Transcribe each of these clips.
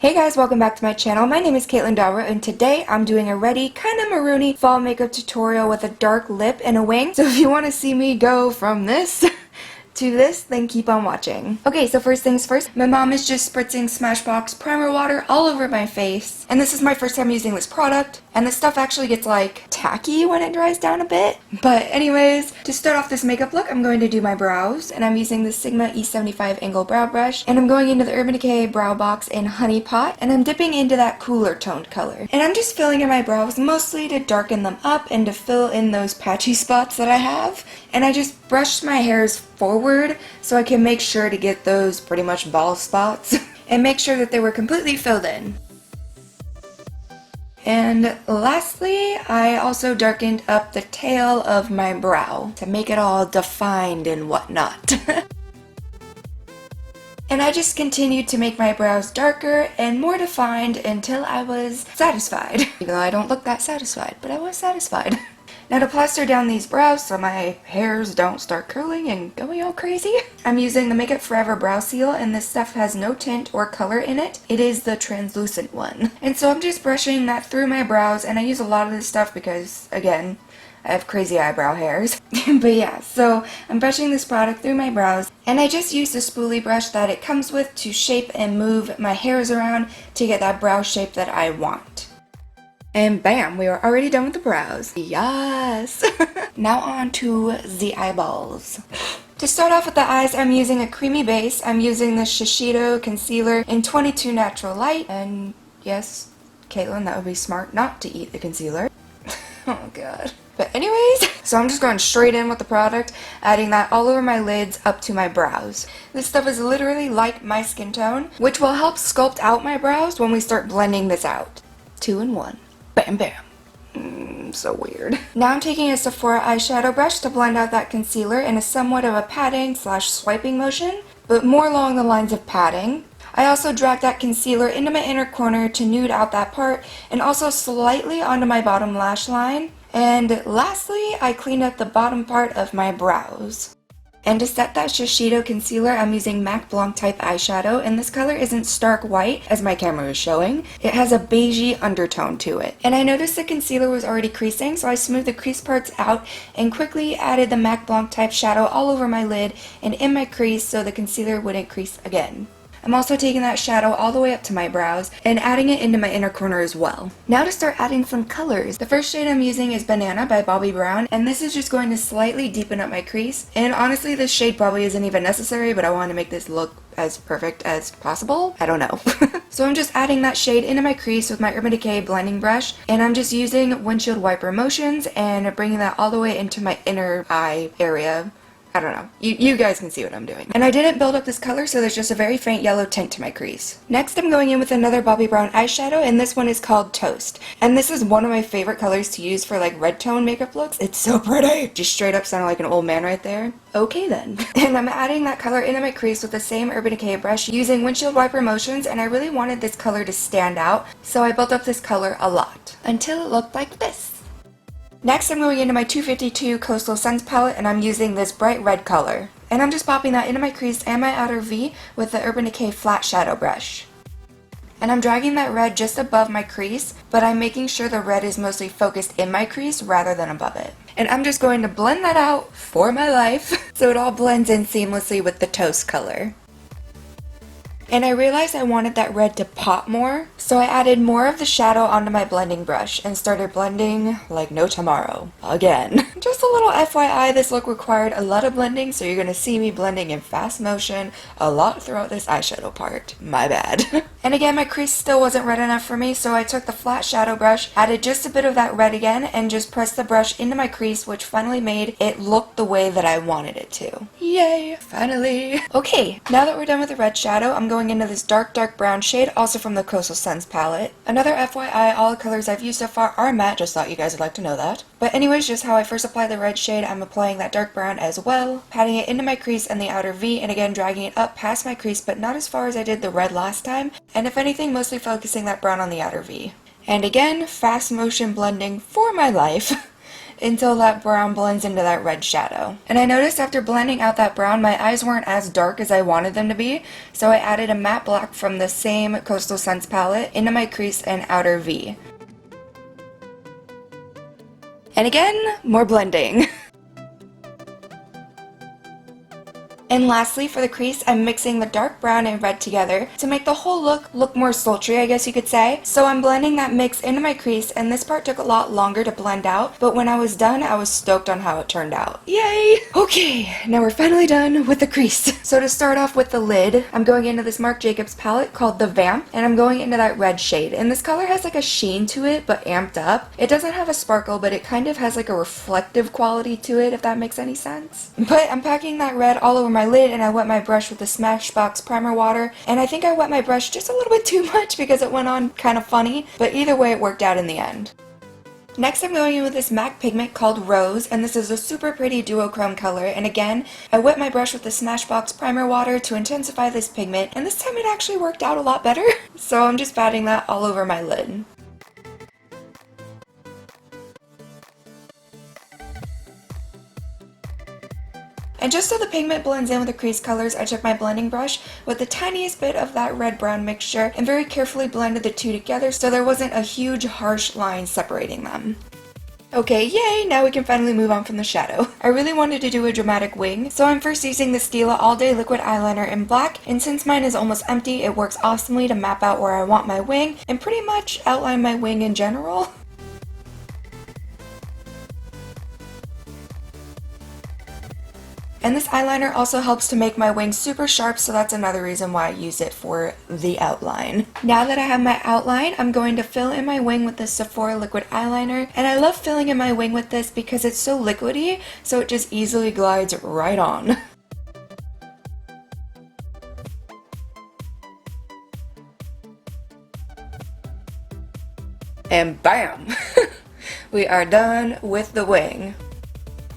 Hey guys, welcome back to my channel. My name is Caitlin Dara, and today I'm doing a ready, kind of maroony fall makeup tutorial with a dark lip and a wing. So if you want to see me go from this to this, then keep on watching. Okay, so first things first, my mom is just spritzing Smashbox primer water all over my face. And this is my first time using this product, and this stuff actually gets like tacky when it dries down a bit. But anyways, to start off this makeup look, I'm going to do my brows, and I'm using the Sigma E75 Angle Brow Brush, and I'm going into the Urban Decay Brow Box in Honey Pot, and I'm dipping into that cooler toned color. And I'm just filling in my brows mostly to darken them up and to fill in those patchy spots that I have. And I just brushed my hairs forward so I can make sure to get those pretty much bald spots and make sure that they were completely filled in. And lastly, I also darkened up the tail of my brow to make it all defined and whatnot. And I just continued to make my brows darker and more defined until I was satisfied. Even though I don't look that satisfied, but I was satisfied. Now to plaster down these brows so my hairs don't start curling and going all crazy, I'm using the Makeup Forever Brow Seal, and this stuff has no tint or color in it. It is the translucent one. And so I'm just brushing that through my brows, and I use a lot of this stuff because, again, I have crazy eyebrow hairs. But yeah, so I'm brushing this product through my brows, and I just use the spoolie brush that it comes with to shape and move my hairs around to get that brow shape that I want. And bam, we are already done with the brows. Yes! Now on to the eyeballs. To start off with the eyes, I'm using a creamy base. I'm using the Shiseido Concealer in 22 Natural Light. And yes, Caitlin, that would be smart not to eat the concealer. Oh god. But anyways, so I'm just going straight in with the product, adding that all over my lids up to my brows. This stuff is literally like my skin tone, which will help sculpt out my brows when we start blending this out. 2 in 1. Bam bam. So weird. Now I'm taking a Sephora eyeshadow brush to blend out that concealer in a somewhat of a patting / swiping motion, but more along the lines of patting. I also dragged that concealer into my inner corner to nude out that part, and also slightly onto my bottom lash line. And lastly, I cleaned up the bottom part of my brows. And to set that Shiseido concealer, I'm using Mac Blanc type eyeshadow, and this color isn't stark white, as my camera is showing. It has a beigey undertone to it. And I noticed the concealer was already creasing, so I smoothed the crease parts out and quickly added the Mac Blanc type shadow all over my lid and in my crease so the concealer wouldn't crease again. I'm also taking that shadow all the way up to my brows and adding it into my inner corner as well. Now to start adding some colors. The first shade I'm using is Banana by Bobbi Brown, and this is just going to slightly deepen up my crease. And honestly, this shade probably isn't even necessary, but I want to make this look as perfect as possible. I don't know. So I'm just adding that shade into my crease with my Urban Decay blending brush, and I'm just using windshield wiper motions and bringing that all the way into my inner eye area. I don't know. You guys can see what I'm doing. And I didn't build up this color, so there's just a very faint yellow tint to my crease. Next, I'm going in with another Bobbi Brown eyeshadow, and this one is called Toast. And this is one of my favorite colors to use for like red tone makeup looks. It's so pretty. Just straight up sounded like an old man right there. Okay then. And I'm adding that color into my crease with the same Urban Decay brush using windshield wiper motions, and I really wanted this color to stand out, so I built up this color a lot until it looked like this. Next, I'm going into my 252 Coastal Scents palette, and I'm using this bright red color. And I'm just popping that into my crease and my outer V with the Urban Decay flat shadow brush. And I'm dragging that red just above my crease, but I'm making sure the red is mostly focused in my crease rather than above it. And I'm just going to blend that out for my life so it all blends in seamlessly with the Toast color. And I realized I wanted that red to pop more, so I added more of the shadow onto my blending brush and started blending like no tomorrow. Again. Just a little FYI, this look required a lot of blending, so you're gonna see me blending in fast motion a lot throughout this eyeshadow part. My bad. And again, my crease still wasn't red enough for me, so I took the flat shadow brush, added just a bit of that red again, and just pressed the brush into my crease, which finally made it look the way that I wanted it to. Yay, finally. Okay, now that we're done with the red shadow, I'm going into this dark brown shade, also from the Coastal Scents palette. Another FYI, all the colors I've used so far are matte, just thought you guys would like to know that. But anyways, just how I first apply the red shade, I'm applying that dark brown as well, patting it into my crease and the outer V, and again dragging it up past my crease, but not as far as I did the red last time, and if anything, mostly focusing that brown on the outer V. And again, fast motion blending for my life. until that brown blends into that red shadow. And I noticed after blending out that brown, my eyes weren't as dark as I wanted them to be, so I added a matte black from the same Coastal Scents palette into my crease and outer V. And again, more blending. And lastly, for the crease, I'm mixing the dark brown and red together to make the whole look more sultry, I guess you could say. So I'm blending that mix into my crease, and this part took a lot longer to blend out, but when I was done, I was stoked on how it turned out. Yay! Okay, now we're finally done with the crease. So to start off with the lid, I'm going into this Marc Jacobs palette called The Vamp, and I'm going into that red shade. And this color has like a sheen to it, but amped up. It doesn't have a sparkle, but it kind of has like a reflective quality to it, if that makes any sense. But I'm packing that red all over my lid, and I wet my brush with the Smashbox primer water, and I think I wet my brush just a little bit too much because it went on kind of funny, but either way it worked out in the end. Next I'm going in with this MAC pigment called Rose, and this is a super pretty duochrome color, and again, I wet my brush with the Smashbox primer water to intensify this pigment, and this time it actually worked out a lot better, so I'm just patting that all over my lid. And just so the pigment blends in with the crease colors, I took my blending brush with the tiniest bit of that red-brown mixture and very carefully blended the two together so there wasn't a huge harsh line separating them. Okay, yay! Now we can finally move on from the shadow. I really wanted to do a dramatic wing, so I'm first using the Stila All Day Liquid Eyeliner in black, and since mine is almost empty, it works awesomely to map out where I want my wing and pretty much outline my wing in general. And this eyeliner also helps to make my wing super sharp, so that's another reason why I use it for the outline. Now that I have my outline, I'm going to fill in my wing with this Sephora liquid eyeliner. And I love filling in my wing with this because it's so liquidy, so it just easily glides right on. And bam! We are done with the wing.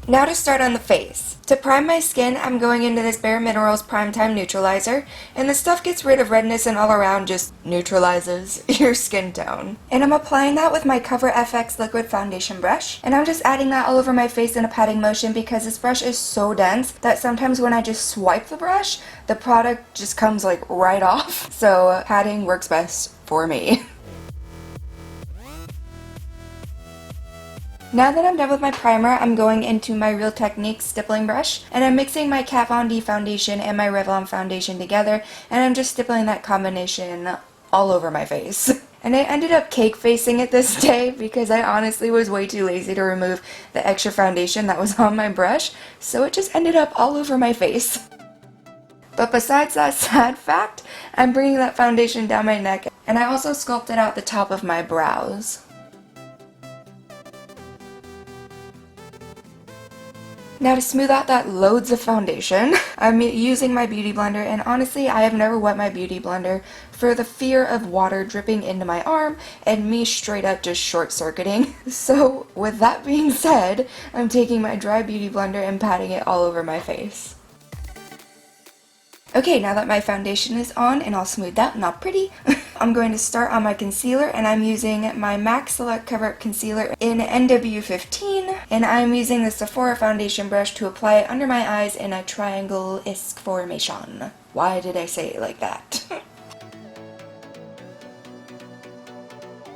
Now to start on the face. To prime my skin, I'm going into this Bare Minerals Primetime Neutralizer, and the stuff gets rid of redness and all around just neutralizes your skin tone. And I'm applying that with my Cover FX Liquid Foundation brush, and I'm just adding that all over my face in a patting motion because this brush is so dense that sometimes when I just swipe the brush, the product just comes like right off. So patting works best for me. Now that I'm done with my primer, I'm going into my Real Techniques stippling brush, and I'm mixing my Kat Von D foundation and my Revlon foundation together, and I'm just stippling that combination all over my face. And I ended up cake facing it this day because I honestly was way too lazy to remove the extra foundation that was on my brush, so it just ended up all over my face. But besides that sad fact, I'm bringing that foundation down my neck, and I also sculpted out the top of my brows. Now to smooth out that loads of foundation, I'm using my Beauty Blender, and honestly I have never wet my Beauty Blender for the fear of water dripping into my arm and me straight up just short-circuiting. So with that being said, I'm taking my dry Beauty Blender and patting it all over my face. Okay, now that my foundation is on and all smoothed out and all pretty, I'm going to start on my concealer, and I'm using my MAC Select Cover Up Concealer in NW15, and I'm using the Sephora foundation brush to apply it under my eyes in a triangle-esque formation. Why did I say it like that?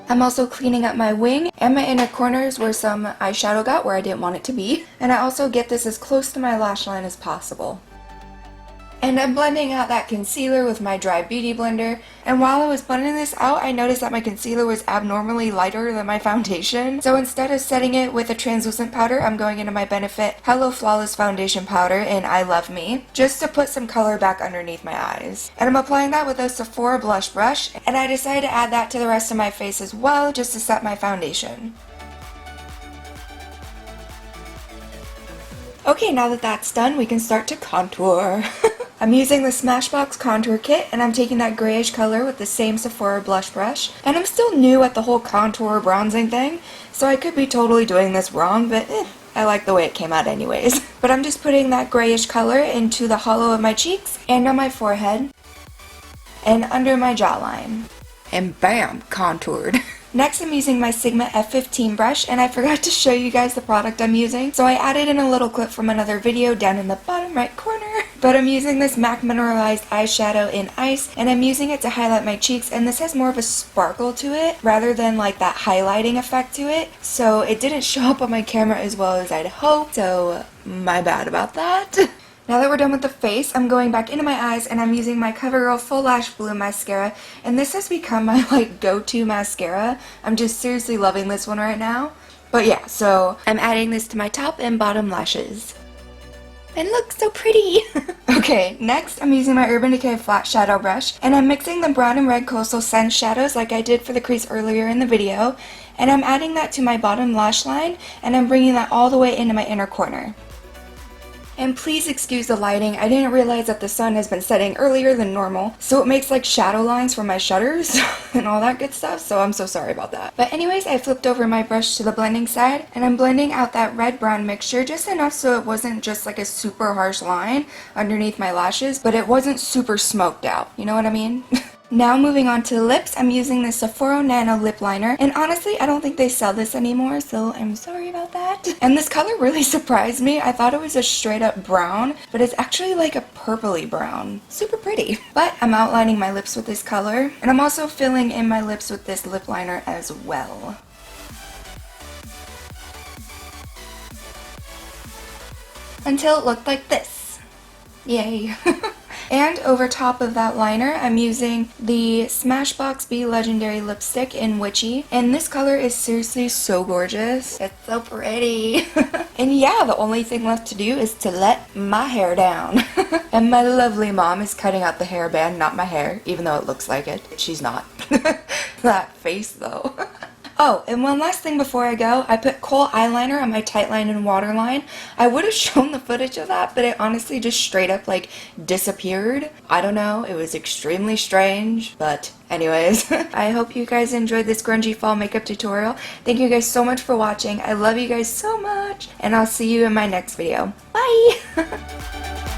I'm also cleaning up my wing and my inner corners where some eyeshadow got where I didn't want it to be, and I also get this as close to my lash line as possible. And I'm blending out that concealer with my dry Beauty Blender, and while I was blending this out, I noticed that my concealer was abnormally lighter than my foundation. So instead of setting it with a translucent powder, I'm going into my Benefit Hello Flawless Foundation Powder in I Love Me, just to put some color back underneath my eyes. And I'm applying that with a Sephora blush brush, and I decided to add that to the rest of my face as well, just to set my foundation. Okay, now that that's done, we can start to contour. I'm using the Smashbox Contour Kit, and I'm taking that grayish color with the same Sephora blush brush. And I'm still new at the whole contour bronzing thing, so I could be totally doing this wrong, but I like the way it came out anyways. But I'm just putting that grayish color into the hollow of my cheeks, and on my forehead, and under my jawline. And bam, contoured. Next, I'm using my Sigma F15 brush, and I forgot to show you guys the product I'm using, so I added in a little clip from another video down in the bottom right corner. But I'm using this MAC Mineralized Eyeshadow in Ice, and I'm using it to highlight my cheeks, and this has more of a sparkle to it rather than like that highlighting effect to it, so it didn't show up on my camera as well as I'd hoped, so my bad about that. Now that we're done with the face, I'm going back into my eyes and I'm using my CoverGirl Full Lash Blue mascara, and this has become my like go-to mascara. I'm just seriously loving this one right now. But yeah, so I'm adding this to my top and bottom lashes. And look, so pretty! Okay, next I'm using my Urban Decay Flat Shadow Brush, and I'm mixing the brown and red Coastal Scent shadows like I did for the crease earlier in the video, and I'm adding that to my bottom lash line, and I'm bringing that all the way into my inner corner. And please excuse the lighting, I didn't realize that the sun has been setting earlier than normal, so it makes like shadow lines for my shutters and all that good stuff, so I'm so sorry about that. But anyways, I flipped over my brush to the blending side, and I'm blending out that red-brown mixture just enough so it wasn't just like a super harsh line underneath my lashes, but it wasn't super smoked out, you know what I mean? Now moving on to the lips, I'm using the Sephora Nano lip liner, and honestly I don't think they sell this anymore, so I'm sorry about that. And this color really surprised me. I thought it was a straight up brown, but it's actually like a purpley brown. Super pretty. But I'm outlining my lips with this color, and I'm also filling in my lips with this lip liner as well. Until it looked like this. Yay. And over top of that liner, I'm using the Smashbox Be Legendary Lipstick in Witchy. And this color is seriously so gorgeous. It's so pretty. And yeah, the only thing left to do is to let my hair down. And my lovely mom is cutting out the hairband, not my hair, even though it looks like it. She's not. That face though. Oh, and one last thing before I go, I put kohl eyeliner on my Tightline and waterline. I would have shown the footage of that, but it honestly just straight up like disappeared. I don't know, it was extremely strange, but anyways. I hope you guys enjoyed this grungy fall makeup tutorial. Thank you guys so much for watching. I love you guys so much, and I'll see you in my next video. Bye!